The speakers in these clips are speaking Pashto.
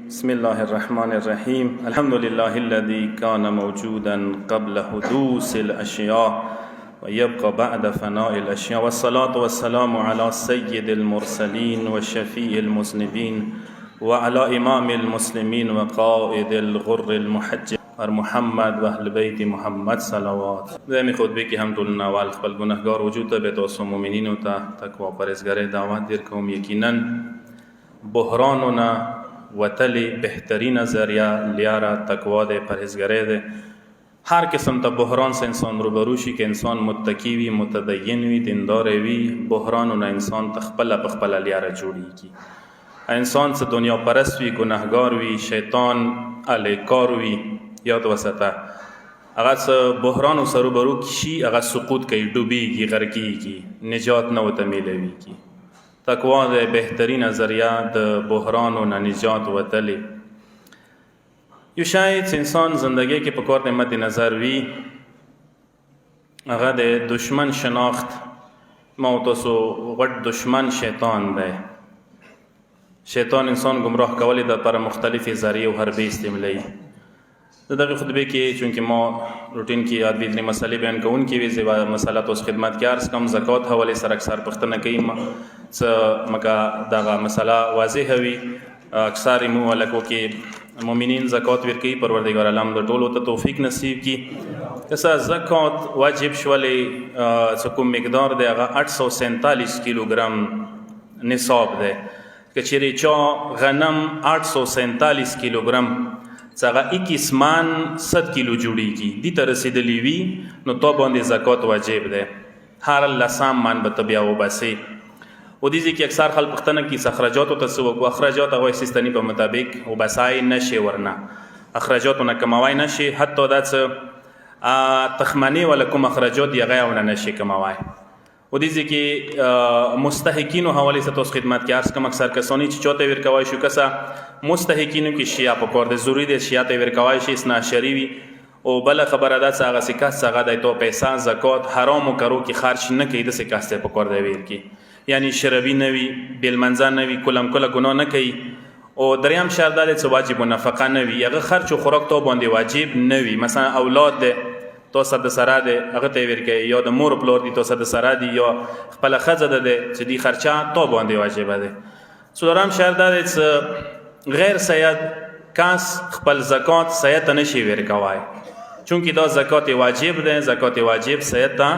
بسم الله الرحمن الرحيم. الحمد لله الذي كان موجودا قبل حدوث الأشياء ويبقى بعد فناء الأشياء، والصلاة والسلام على سيد المرسلين وشفيع المذنبين وعلى إمام المسلمين وقائد الغر المحجل محمد و اهل بیت محمد صلوات. دائمی خطبه که هم طول نوال خپل گناهگار وجود ته به توسو مؤمنینو ته تقوا پرهیزګاری دعوت دیر کوم. یقینا بحرانونه وتلی بهترین ذریعه لیاره تقوا ده، پرهیزګاری ده. هر قسم ته بحران سے انسان روبرو شي که انسان متقی وي، متدین وي، دیندار وي، بحرانونه انسان تخپل بخپل لیاره جوړیږي. انسان سے دنیا پرست وي، گناهگار وي، شیطان الیکار وي، یاد وسته هغه بحران سره برو شي، هغه سقوط کوي، ډوبېږي، غرقېږي، نجات نه ورته میلويږي. تقوا د بهترین ذریعه د بحرانو نه نجات وتلی. یو شاید انسان زندگی کې په کار د مد نظر وي، هغه د دشمن شناخت. ما تاسو غټ دشمن شیطان دی. شیطان انسان گمراه کولی د پر مختلفې ذریعې او حربې استعمالوي. د دغه خطبه کې چونکه ما روټین کې یاد ویدنې مسلې بیان کوونکې وي، زیبا مسله توس خدمت کې عرض کوم. زکات حواله سره اکثر پښتنه کوي څه مګه دغه مسله واضح وي. اکثر مو ولکو کې مؤمنین زکات ورکوي. پروردګار عالم د ټولو ته توفیق نصیب کړي. کسا زکات واجب شولې څه کوم مقدار دی، هغه 847 کیلوګرام نصاب دی. کچېرې چا غنم 847 کیلوګرام څنګه 21 من 100 کیلو جوړیږي، دې ته رسیدلی وي نو تو باندې زکات واجب ده. هر لسام من به بیا وباسي. او دې ځکه اکثر خلک پښتنه کې اخراجات او تسوق او اخراجات هغه سیستاني په مطابق وباسای نشي، ورنه اخراجاتونه کموای نشي. حتی دا څه تخمنی ولا کوم اخراجات دی هغه نشي کموای. و دې ځکه مستحقینو حواله ست اوس خدمت کې عرض کوم. اکثر کسانی چې چوته ورکوای شو کسا مستحقینو کې شیا په کور د ضروری دي شیا ته ورکوای شي اسنا شریوي. او بل خبره ده څنګه سکه څنګه د تو پیسې زکات حرام کرو کې خرج نه کوي، د سکاسته په کور دی ور کې، یعنی شرابي نه وي، بل منځان نه وي، کلم کله ګناه نه کوي. او دریم شرط ده چې واجب نفقه نه وي، هغه خرج او خوراک ته باندې واجب نه وي. مثلا اولاد ده تو صد سره ده هغه ته ورکه، یا د مور پلور دي تو صد سره دي، یا خپل خزه ده چې دی خرچه تو باندې واجب ده. څلورم شرط ده چې غیر سید کس خپل زکات سید نشي ورکوای، چونکی دا زکات واجب ده. زکات واجب سید ته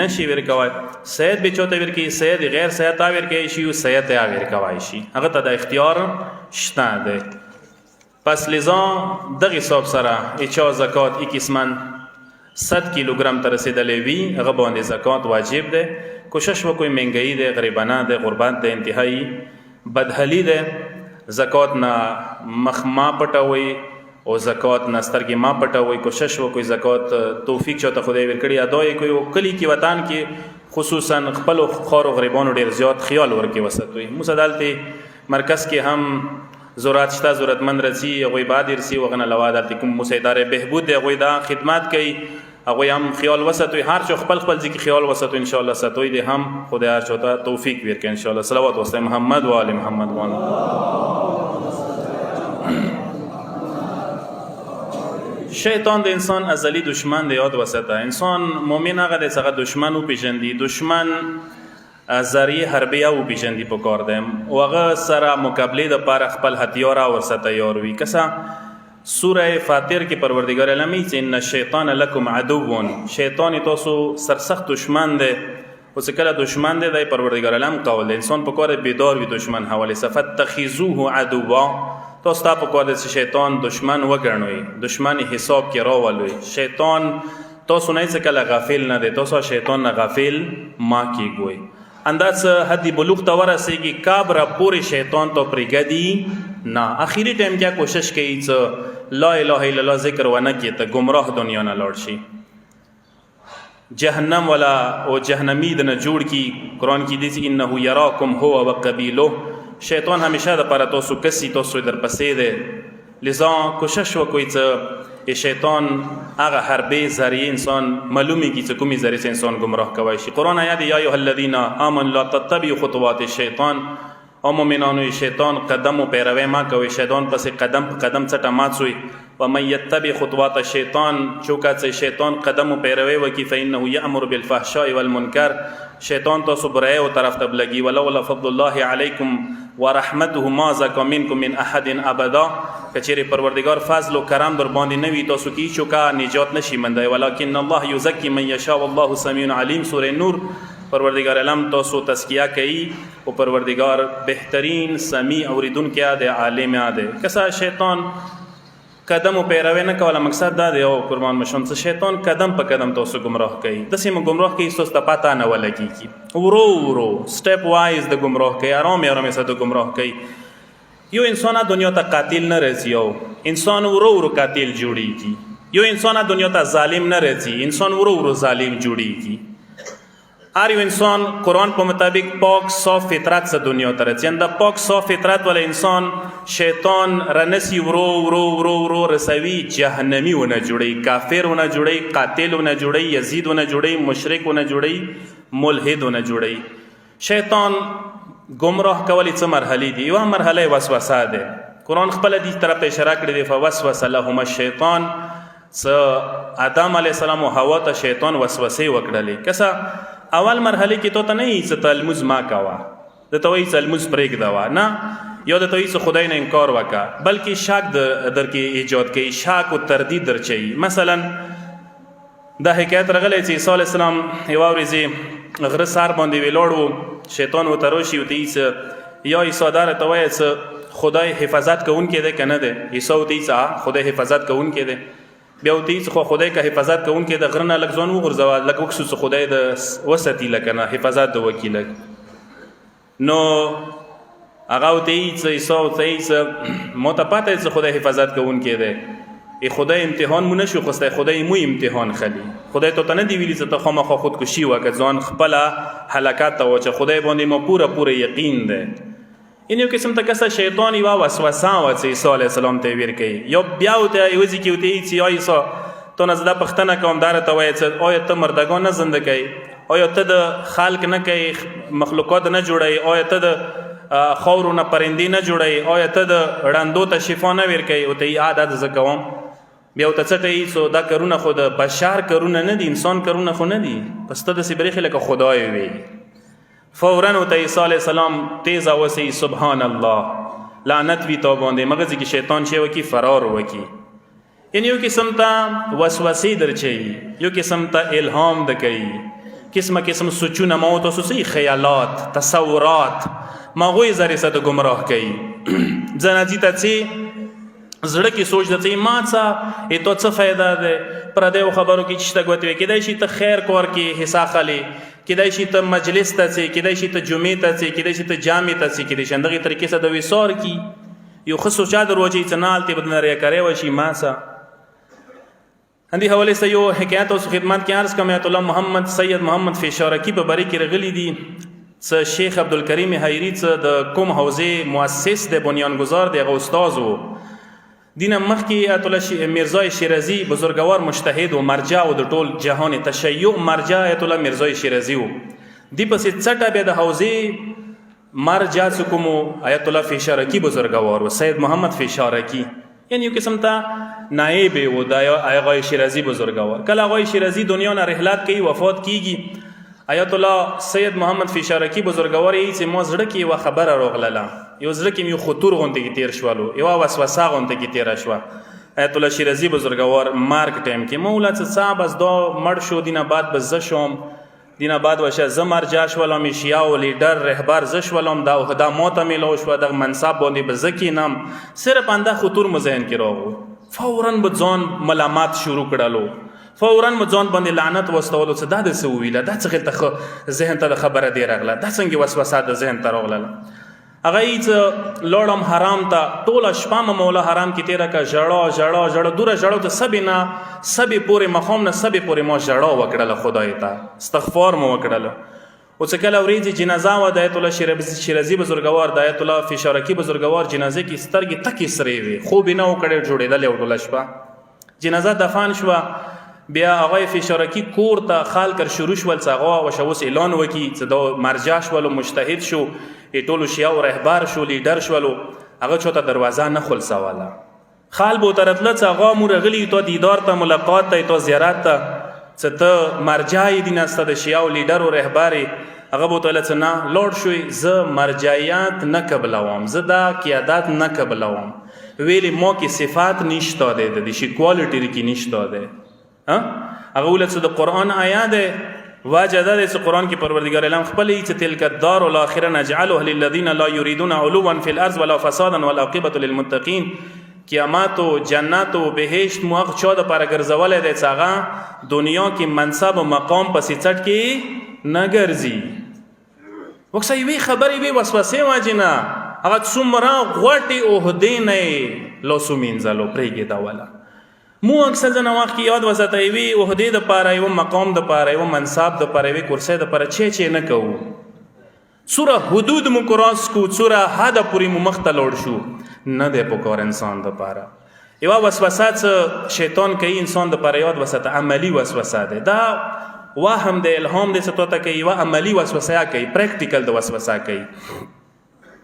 نشي ورکوای. سید به چوته ورکی، سید غیر سید ته ورکی شي او سید ته ورکوای شي، هغه ته د اختیار شته ده. پس لذا دغه حساب سره اچا زکات 21 من 100 کیلوګرام ته رسیدلې وي، هغه باندې زکات واجب ده. کوشش وکوي، مهنګايي ده، غریبانه ده، غربت ده، انتهایی بدحلی ده. زکات نه مخ ما پټوي او زکات نه سترګې ما پټوي. کوشش وکوي زکات توفیق چاته خدای ورکړي ادا یې کوي. او کلی کې وطن کې خصوصا خپل خور او غریبانو ډیر زیات خیال ورکوي وساتوي. مسدالته مرکز کې هم ضرورت شته، ضرورتمند رسی هغه بعد رسی وغنه لوادت کوم مسیدار بهبود دی، هغه دا خدمت کوي، هغه هم خیال وساتوي. هر چا خپل خپل ځکه خیال وساتوي. ان شاء الله ساتوي دي هم خدای هر چا ته توفیق ورکړي ان شاء الله. صلوات و محمد و آل محمد و شیطان د انسان ازلی دشمن دی. یاد وساته انسان مؤمن هغه د څنګه دشمن او پیژندي، دشمن ذریعہ حربیه او پیژندي په کار دی، او هغه سره مقابله د پاره خپل هتیار او ورسته یار وي. کسا سوره فاتر کې پروردګار عالمي چې ان الشیطان لکم عدو، شیطان تاسو سرسخت دشمن دی. او څکه کله دشمن دی د پروردګار عالم قول انسان په کار بیدار وي دشمن حواله صفت تخذوه عدوا. تاسو ته په کار د شیطان دشمن وګڼئ، دشمن حساب کې راولوي. شیطان تاسو نه څکه کله غافل نه دی، تاسو شیطان نه غافل ما کیږئ. انداز حدی بلوغ تا ورسیږي کابره پوری شیطان تو پرګدی نه. اخیری ټیم کې کوشش کوي چې لا اله الا الله ذکر ونه کی ته گمراه دنیا نه لاړ شي، جهنم ولا او جهنمی د نه جوړ کی. قران کې دي چې انه یراکم هو وقبیله. شیطان همیشه د پر تاسو کسي تاسو در پسې ده. لذا کوشش وکوي چې شیطان هغه حربې ذریعہ انسان معلومی کی چې کومي ذریعہ انسان گمراه کوي شي. قران آیات یا ایها الذین آمنوا لا تتبعوا خطوات الشیطان او مؤمنانو شیطان قدم و پیروی ما کوي، شیطان پسې قدم په قدم څټه ماڅوي. ومن یتبع خطوات الشیطان، چوکا چې شیطان قدم و پیروی وکي فانه یامر بالفحشاء والمنکر، شیطان تاسو برای او طرف ته بلګي. ولولا فضل الله علیکم ورحمته ما زکا منکم من احد ابدا، کچېرې پروردگار فضل و کرم در باندې نوي تاسو کې چوکا نجات نشي مندای. ولکن الله یزکی من یشاء والله سمیع علیم. سوره نور پروردگار علم تاسو تزکیه کوي او پروردگار بهترین سمیع اوریدونکی دی، عالم دی. کسا شیطان قدم و پیروی نه کوله، مقصد دا دی او قربان مشم څه شیطان قدم په قدم تاسو گمراه کوي. داسې مو گمراه کوي تاسو ته پته نه ولګېږي، ورو ورو سټپ وایز د گمراه کوي، آرام آرام سره د گمراه کوي. یو انسان دنیا ته قاتل نه راځي، او انسان ورو ورو قاتل جوړیږي. یو انسان دنیا ته ظالم نه راځي، انسان ورو ورو ظالم جوړیږي. هر یو انسان قرآن په مطابق پاک صاف فطرت سے دنیا ته راځي. اند پاک صاف فطرت والا انسان شیطان رنسی ورو ورو ورو ورو رسوي، جهنمی ونه جوړي، کافر ونه جوړي، قاتل ونه جوړي، یزید ونه جوړي، مشرک ونه جوړي، ملحد ونه جوړي. شیطان گمراه کولی څه مرحلې دي؟ یوه مرحله وسوسه ده. قرآن خپل دې طرف ته اشاره کړې ده، فوسوس لهما الشیطان. آدم علیه السلام او حوا ته شیطان وسوسې وکړلې. کسا اول مرحله کې تو ته نه یې څه تلموز ما کوه، د ته وایي تلموز پرېږده وه نه، یا د ته وایي څه خدای نه انکار وکړه، بلکې شک در کې ایجاد کوي، شک و تردید در چوي. مثلا دا حکایت راغلی چې عیسی علیه السلام یوه ورځې غره سر باندې ولاړ و، شیطان ورته راشي ورته وایي یا عیسی دا راته وایه څه خدای حفاظت کوونکی دی که نه دی؟ عیسی ورته وایي خدای حفاظت کوونکی دی. بیا ورته وایي خو خدای که حفاظت کوونکی د غره نه لږ ځان وغورځوه، لږ وکسو څه خدای د وساتي لکه نه حفاظت د وکي لږ. نو هغه ورته وایي څه عیسی ورته وایي څه ما ته پته دی څه خدای حفاظت کوونکی دی، ای خدای امتحان مو نشو خوستی، خدای مو امتحان خلی. خدای تو ته نه دی ویلي چې ته خامخا خودکشي وکړه، ځان خپله هلاکت ته واچوه. خدای باندې ما پوره یقین دی. این یو قسم ته کسه شیطان یوه وسوسه وه چې عیسی علیه السلام ته یې ویر کوي. یا بیا ورته یوه ځای کې ورته وایي چې یا عیسی تا نه زه دا پوښتنه کوم، دا راته وایه چې آیا ته مردگان نه زنده کوي؟ آیا ته د خلق نه کوي، مخلوقات نه جوړوي؟ آیا ته د خاورو نه پرندې نه جوړوي؟ آیا ته د ړندو ته شفا نه ویر کوي؟ ورته وایي دا زه کوم. بیا ورته څه ته وایي څو دا کارونه خو د بشر کارونه نه دي، انسان کارونه خو نه دي، پس ته داسې برېښې لکه خدای وي. فوراً ورته عیسی علیه السلام تیز آواز وایي سبحان الله، لعنت وي تا باندې. مګر چې شیطان چې وکي فرار وکي. یعنی یو قسم ته وسوسې درچوي، یو قسم ته الهام د کوي، قسمه قسم سوچونه ما تاسو سي خیالات تصورات ماغوی زری سره گمراه کوي. ځنځي ته چې زړه کې سوچ د چې ما څه ای تو څه فایده ده پر دې خبرو کې چې تا غوتوي کېدای شي ته خیر کور کې حصہ خلی، کېدای شي ته مجلس ته ځې، کېدای شي ته جمعې ته ځې، کېدای شي ته جامع ته ځې، کېدای شي دغه طریقې سره د وسار کی یو ښه سوچا دروځي چې نه الته بدن لري کوي وشي ما څه. اندی حواله سره یو حکایت او خدمت کې عرض کوم. آیت الله محمد سید محمد فشارکی په باره کې رغلی دي څه شیخ عبدالکریم حیری څه د کوم حوزه مؤسس د بنیانگذار دی، هغه استاد و. دینه مخکې آیت الله میرزای شیرازی بزرگوار مجتهد و مرجع و د ټول جهان تشیع مرجع آیت الله میرزای شیرازی و. دی پسې څټه بیا د حوزه مرجع څه کوم آیت الله فشارکی بزرگوار و سید محمد فشارکی، یعنی یو قسم ته نائب و د آقای شیرازی بزرگوار. کله آقای شیرازی دنیا نه رحلت کوي وفات کیږي، آیت الله سید محمد فشارکی بزرگوار یې چې ما زړه کې یوه خبره راغلله، یو زړه کې یو خطور غونډه کې تیر شولو، یوه وسوسه غونډه کې تیره شوه. آیت الله شیرازی بزرگوار مرګ ټایم کې ما ویله چې څه بس دا مړ شو، دینه بعد به زه شوم، دینه بعد وشه زه مرجع شولم، شیعه و لیډر رهبر زه شولم، دا عهده ما ته میلاو شوه، دغه منصب باندې به زه کینم. صرف انده خطور مو ذهن کې راغلو، فوراً به ځان ملامت شروع کړلو، فوراً مو ځان باندې لعنت واستولو چې دا د څه وویله، دا څه ته ذهن ته د خبره دی راغله، دا څنګه وسوسه د ذهن ته راغله. هغه یې چې لاړم حرام ته، ټوله شپه مې مولا حرام کې تېره کړه، ژړا ژړا ژړا دوره ژړو ته سبې نه سبې پورې مخام نه سبې پورې ما ژړا وکړله خدای ته، استغفار مو وکړله. او چې کله ورېځې جنازه وه د آیت الله شیرازي بزرګوار د آیت الله فشارکي بزرګوار جنازې کې سترګې تکې سرې وې، خوب یې نه و کړی، جوړېدلې و ټوله شپه. جنازه دفن شوه، بیا هغه فشارکی کور ته خال کر شروع شول څه هغه وشوس اعلان وکي چې دا مرجع شول مجتهد شو ټولو شیعه او رهبر شو لیډر شولو هغه چوته دروازه نه خلاصوله خال بو ترتله څه هغه مو رغلی ته دیدار ته ملاقات ته ته زیارت ته څه ته مرجع دي نسته د شیعه او لیډر او رهبر هغه بو ته نه لوړ شوی زه مرجعیت نه قبلوم زه دا قیادت نه قبلوم ویلی مو کې صفات نشته ده د شي کوالټی کې نشته ده هغه ولڅ د قران آیات واجه ده چې قران کې پروردگار اعلان خپلې چې تلک الدار الاخره نجعلها للذین لا یریدون علوا فی الارض ولا فسادا والعاقبه للمتقین قیامت او جنت او بهشت موغ چا د پر ګرځول دي څنګه دنیا کې منصب او مقام پسې چټ کې نه ګرځي وکسې وی خبرې وی وسوسه واجنه هغه څومره غوټي عہدې نه لاسو مینځلو پرېږي دا ولا مو اکثر ځنه وخت کې یاد وساتای وی عہدې د پاره یو مقام د پاره یو منصب د پاره وی کرسي د پاره چې نه کوو سوره حدود مو کراس کو سوره حد پوری مو مختلوړ شو نه د پکور انسان د پاره یو وسوسات شیطان کوي انسان د پاره یاد وساته عملی وسوسه ده دا وهم د الهام د ستوته کوي یو عملی وسوسه کوي پریکټیکل د وسوسه کوي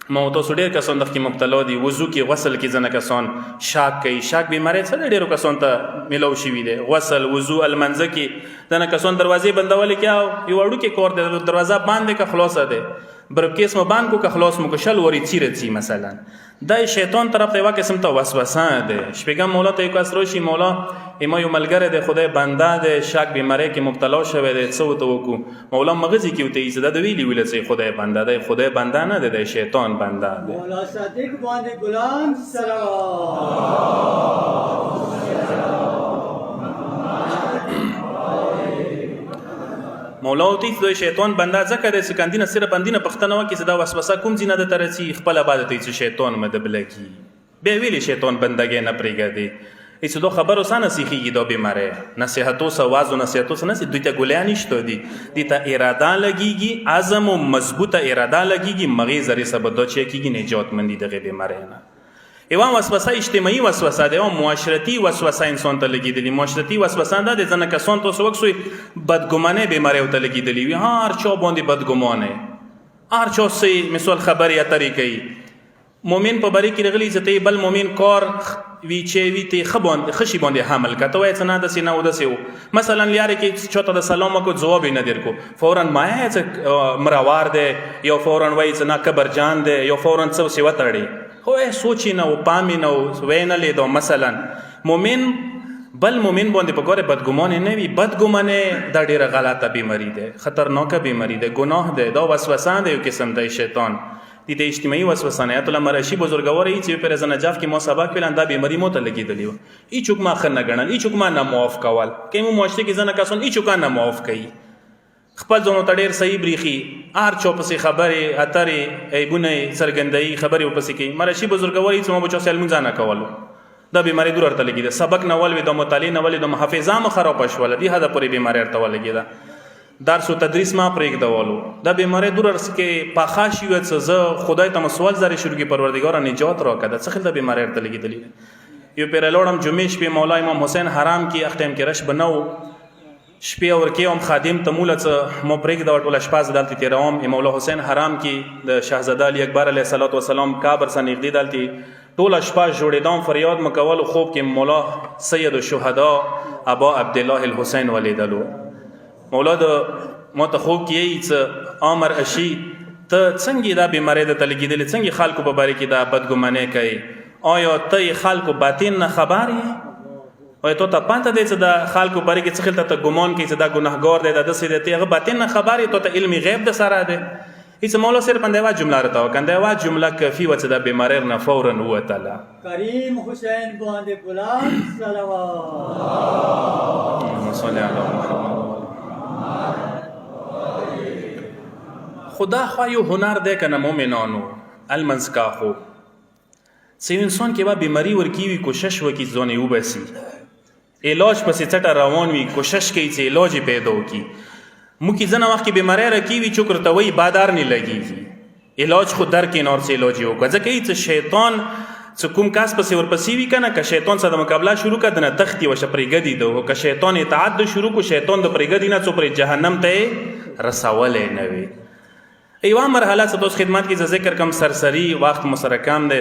موته سړي کسان د مبتلا دي وضو کې غسل کې ځنه کسان شاک کوي شاک بیماری څه ډیرو کسان ته ملو شي وي دي غسل وضو المنځ کې ځنه کسان دروازې بندول کې یو وړو کې کور د دروازه باندې کا خلاصه ده برکیس مو باندې کو کا خلاص مو کو شل وري چیرې مثلا دا شیطان طرف ته واکه سمته وسوسه ده شپږم مولا ته یو کس شي مولا ایما یو ملګری د خدای بنده د شاک بیماری کې مبتلا شوی دی څه وته وکړو مولا مغزي کې وته ایزه د ویلی ویل چې خدای بنده دی خدای بنده نه دی د شیطان بنده دی مولا صادق باندې ګلان سلام مولا او تی د شیطان بنده ځکه د سکندینه سره بندینه پښتنه وکي چې دا وسوسه کوم زینه د ترسي خپل عبادت چې شیطان مده بلکی به ویلی شیطان بندګي نه پریګا ایسو دو خبرو سانه سیخیگی دو بیماره نصیحتو سا واز و نصیحتو سا نسی دوی تا گلیه نشتو دی تا اراده لگیگی عزم و مضبوط اراده لگیگی مغیز ریسا بدو چه کیگی نجات مندی دغی بیماره نه ایوان وسوسه اجتماعی وسوسه ده ایوان معاشرتی وسوسه انسان تا لگی دلی معاشرتی وسوسه ده ده زنه کسان تو سوک سوی بدگمانه بیماره تا لگی دلی وی هر چا باندی بدگمانه هر چا سی مثال خبری طریقی مومن په بری کې رغلی زته بل مومن کار وی چې وی ته خشي باندې حمل کته وای څنګه د سینه و د سیو مثلا یاره کې چوته د سلام کو جواب نه درکو فورا ما چې مروار ده یا فورا وای څنګه قبر جان ده یا فورا څو سی وتړي خو سوچي نه او پامي نه وینه لیدو مثلا مومن بل مومن باندې په ګوره بدګمان نه وي بدګمانه د ډیره غلطه بیماری ده خطرناکه بیماری ده گناه ده دا وسوسه ده یو قسم د شیطان دي ته اجتماعي وسوسه نه ته مرشي بزرګوار چې پر زنجاف کې مو سبق ویل انده بیماری مو ته لګیدلی و ای چوک ما خنه غنل ای چوک ما نه معاف کول کيمو معاشره کې زنه کسان ای چوک نه معاف کوي خپل ځونو ته ډیر صحیح بریخي ار چوپسي خبره اترې ایبونه سرګندۍ خبره وپسې کوي مرشي بزرګوار چې مو بچو سلمون ځانه کولو دا بیماری دور ارته لګیده سبق نه ول و د مطالعه نه ول د محافظه مو خراب شول دي هدا پوری بیماری ارته لګیده درس و تدریس ما پرېږ دوالو دا بیماری دور ارس کې پاخاشي و څه خدای ته مسوال زری شروع کی پروردگار نجات را کده څه خل دا بیماری ارته لګیدلی یو پیر لوړم جمعې شپې مولا امام حسین حرام کې اختم کې رش بنو شپې اور کې هم خادم تمولت مو پرېږ دا ټول شپاز دالتي تیروم مولا حسین حرام کې د شاهزاده علی اکبر علیه الصلوۃ والسلام کابر سره نږدې دالتي ټول شپه جوړېدم فریاد مکول خوب کې مولا سید الشهدا ابا عبد الله الحسین ولیدلو مولا د مت خو کې چې امر اشي ته څنګه دا بیماری د تلګیدل څنګه خلکو په باره کې دا بدګمانه کوي آیا ته خلکو باطن نه خبري او ته پاتې دې چې دا خلکو باره کې څخه ته ګمان کوي چې دا ګناهګار دی د سې ته باطن نه خبري ته علم غیب د سره ده هیڅ مولا سره باندې وا جمله راته کنده وا جمله کافي و چې دا بیماری نه فورا وته کریم حسین باندې ګلان صلوات اللهم صل علی محمد خدا خو یو هنر ده کنه مومنانو المنز کا خو سی انسان کې با بیماری ورکی وی کوشش وکي ځونه یو بسی علاج پسې چټه روان وی کوشش کوي چې علاج پیدا وکي مو کې ځنه وخت کې بیماری رکی وی چوکر ته وی بادار نه لګي علاج خود در کې نور سے علاج یو ځکه چې شیطان څه کوم کس پسې ورپسې وي که نه که شیطان سره د مقابله شروع کړه د نه تښتي وشه پرېږدي ده که شیطان اطاعت د شروع کو شیطان د پرېږدي نه څو پرې جهنم ته یې رسولی نه وي. یوه مرحله څه دوست خدمت کې زه ذکر کم سرسری وقت مو سره کم دی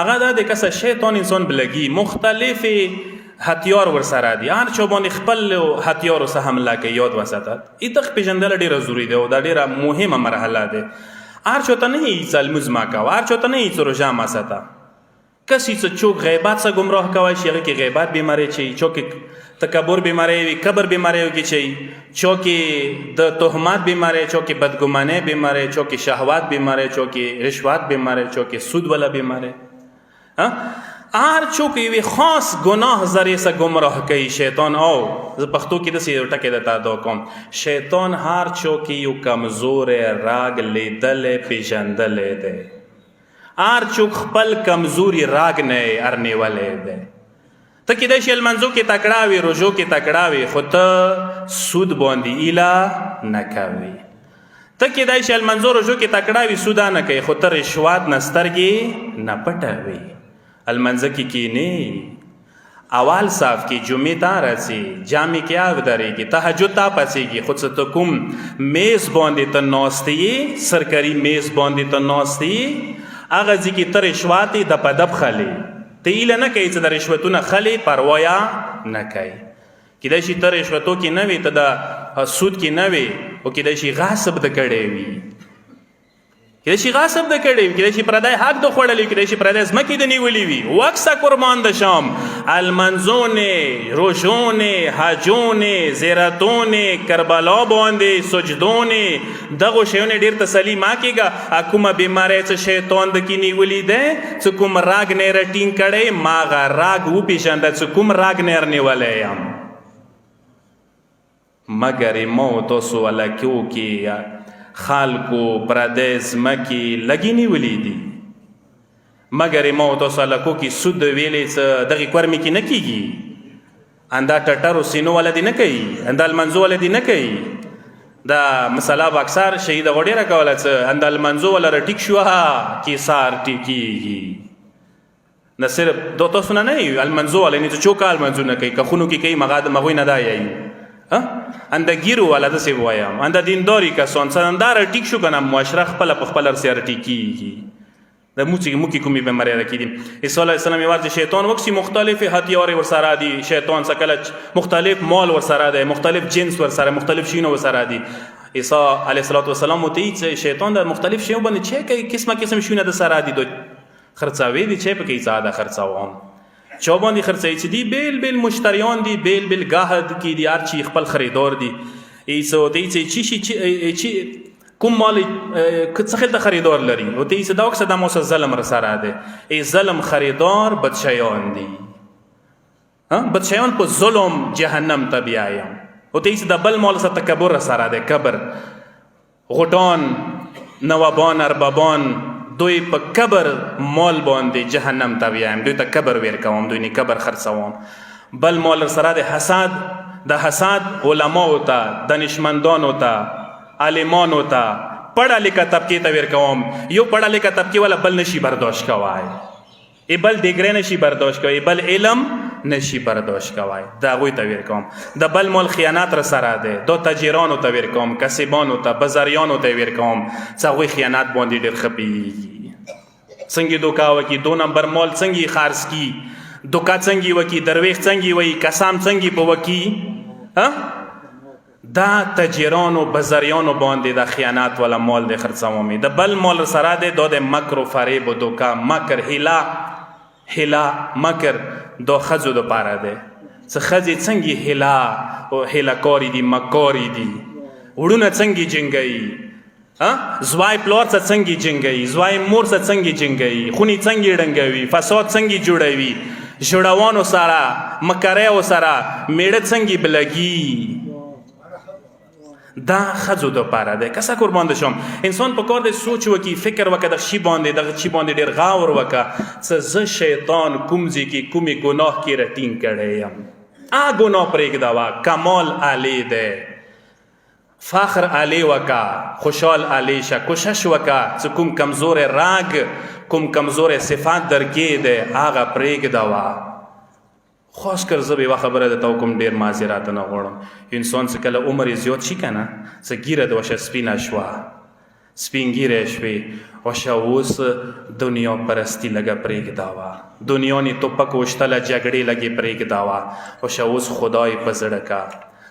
هغه دا دی که شیطان انسان بلګي مختلفې هتیار ورسره دي هر چا باندې خپل هتیارو څخه حمله کوي یاد وساتئ دغه پېژندل ډېره ضروري ده او دا ډېره مهمه مرحله ده. هر چا ته نه یې څه لمونځ مه کوه هر چا ته نه یې څه روژه مه ساته کسی څه چوک غیبت څه ګمراه کوی شي هغې کې غیبت بیماری چي چا کې تکبر بیماری وي کبر بیماریو کې چي چا کې د تهمت بیماری چا کې بدګمانۍ بیماری چا کې شهوت بیماری چا کې رشوت بیماری چا کې سود والا بیماری هر چوک یوې خاص ګناه ذریعې سه ګمراه کوي شیطان او زه پښتو کې داسې یو ټکی درته ادا کوم شیطان هر چوک یو کمزوری راگ لیدلی پېژندلی دی هر چوک خپل کمزوري راگ نه ارنیولی دی. ته کیدای شي لمنځو کې تکړه وي روژو کې تکړه وي خو ته سود باندې ایله نه کوي ته کیدای شي لمنځو روژو کې تکړه وي سودا نه کوي خو ته رشوت نه سترګې نه پټوي المنځه کې کینې اول صاف کې جمعې ته راځي جامې کې اودرېږي تهجد ته پاڅېږي خو څه ته کوم میز باندې ته ناست یې سرکري میز باندې ته ناست یې هغه ځای کې ته رشوت یې دپه دپ خلې ته ایله نه کوي چې د رشوتونه خلې پروا نه کوي کیدای شي ته رشوتو کې نه وي ته د سود کې نه وي او کیدای شي غصب د کړی وي کیدای شي غصب د کړی وي کیدای شي پردی حق د خوړلی کیدای شي پردی ځمکې د نیولي وي وکسه قربان د شام المنځونې روژونې حجونې زیارتونې کربلا باندې سجدونې دغو شیونې ډېر تسلي ما کېږه کومه بیماری څه شیطان د کې نیولي دی څه کوم راګ نه یې رټینګ کړی ما هغه راګ وپېژنده څه کوم راګ نه یې رنیولی یم مګر ما و تاسو هلکیو کې خلکو پردی ځمکې لږې نیولي دي مګر ما و تاسو هلکو کې سود ویلې څه دغې کورمې کې نه کېږي اندا ټټرو سینو والا دې نه کوي اندا لمنځو والا دې نه کوي دا مسله به اکثر شهید غو ډېره کوله څه اندا لمنځو والا راټیک شوه کې سار ټیکېږي نه صرف دو تاسو نه وي المنځو والا یعنې څه چوکه المنځونه کوي که خونو کې کوي مغوی نه دا یایي انده ګیرو والا داسې ووایم انده دینداري کسان څه دا راټیک شو که نه معاشره خپله په خپله رسې راټیکېږي د موږ کې کومې بیمارۍ راکېدي عیسی علیه السلام یوازې شیطان وکسي مختلفې هتیارې ورسره دي شیطان څه کله مختلف مال ورسره دی مختلف جنس ورسره مختلف شیونه ورسره دي عیسی علیه السلام ورته چې شیطان د مختلف شیو باندې چې کوي قسمه قسم شیونه د سره دي خرڅوي دي چې پکې ساده خرڅوم چا باندې خرڅوي چې دي بیل بیل مشتریان دي بیل بیل ګاهد کې دي هر چی خپل خریدار دي عیسی ورته چې کوم مال څه خلته خریدار لري او ته یې دا وکړه دا موسه ظلم رسره دی ای ظلم خریدار بدشیان دي بدشیان په ظلم جهنم ته بیایم او ته یې دا بل مال سره تکبر رسره دی کبر غټان نوابان اربابان دوی په کبر مال باندې جهنم ته بیایم دوی ته کبر ویر کوم دوی نه کبر خرڅوم بل مال رسره دی حسد د حسد علماو ته دانشمندانو ته عالمانو ته پړه لیکه طبقې ته ویر کوم یو پړه لیکه طبقې والا بل نشي برداشت کوای ای بل ډیګری نشي برداشت کوای بل علم نشي برداشت کوای دا هغوی ته ویر کوم د بل مال خیانت رسره دی دا تاجرانو ته ویر کوم کسبانو ته بازاریانو ته ویر کوم څه هغوی خیانت باندې ډېر ښه پوهېږي څنګه دوکه وکړي 2 نمبر مال څنګه خرڅ کړي دوکه څنګه وکړي درویغ څنګه وایي قسم څنګه په وکړي دا تاجرانو بازاریانو باندې د خیانت والا مال د خرڅومي د بل مال سره دی د مکر و فریب و دوکه مکر هیلا مکر دا ښځو دپاره دی څه ښځې څنګه هیلا او هیلاکاري دي مکاري دي وړونه څنګه جنګوي زوای پلار څه څنګه جنګوي زوای مور څه څنګه جنګوي خونې څنګه ډنګوي فساد څنګه جوړوي ژړوانو سره مکریو سره میړه څنګه بلګي دا ښځو دپاره دی که څه قربان د شم انسان په کار دی سوچ وکړي فکر وکړه دغه شي باندې دغه شي باندې ډېر غور وکړه څه زه شیطان کوم ځای کې کومې ګناه کې راټینګ کړی یم ګناه پرېږده وه کمال علی دی فخر علی وکا، خوشحال علی شه، کوشش وکا چې کوم کمزور راگ کوم کمزور صفات درکې ده هغه پرېږده وا. خاص کر زه به یوه خبره درته وکړم، ډېر معذرت نه غواړم. انسان چې کله عمر یې زیات شي که نه، څه ږیره د وشه سپینه شوه، سپین ږیری شوې، وشه اوس دنیا پرستی لږه پرېږده وه، دنیا نه توپک وشتله جګړې لږې پرېږده وه، وشه اوس خدای په زړه کا،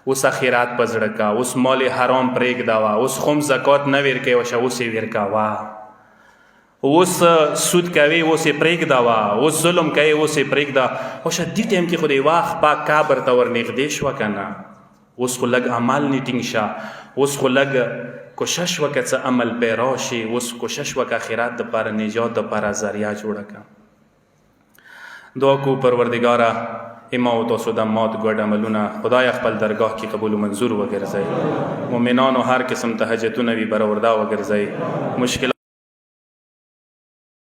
اوس اخرات په زړه کا، اوس مال حرام پرېږده وه، اوس خم زکات نه ورکوې، وشه اوس یې ورکوه. اوس سود کوي اوس یې پرېږده وه، اوس ظلم کوي اوس یې پرېږده. وشه دې ټایم کې خو د وخت پاک کابر ته ورنږدې شوه که نه، اوس خو لږ عمل نه ټینګ شه، اوس خو لږ کوشش وکړه څه عمل پې راشي، اوس کوشش وکړه آخرت دپاره نجات دپاره ذریعه جوړه کړه. دعا کو پروردګاره ما او تاسو د مات ګډ عملونه خدای خپل درگاه کې قبول و منظور وګرځوي. مؤمنانو هر قسم ته حاجتونه وي برآورده وګرځوي. مشکلات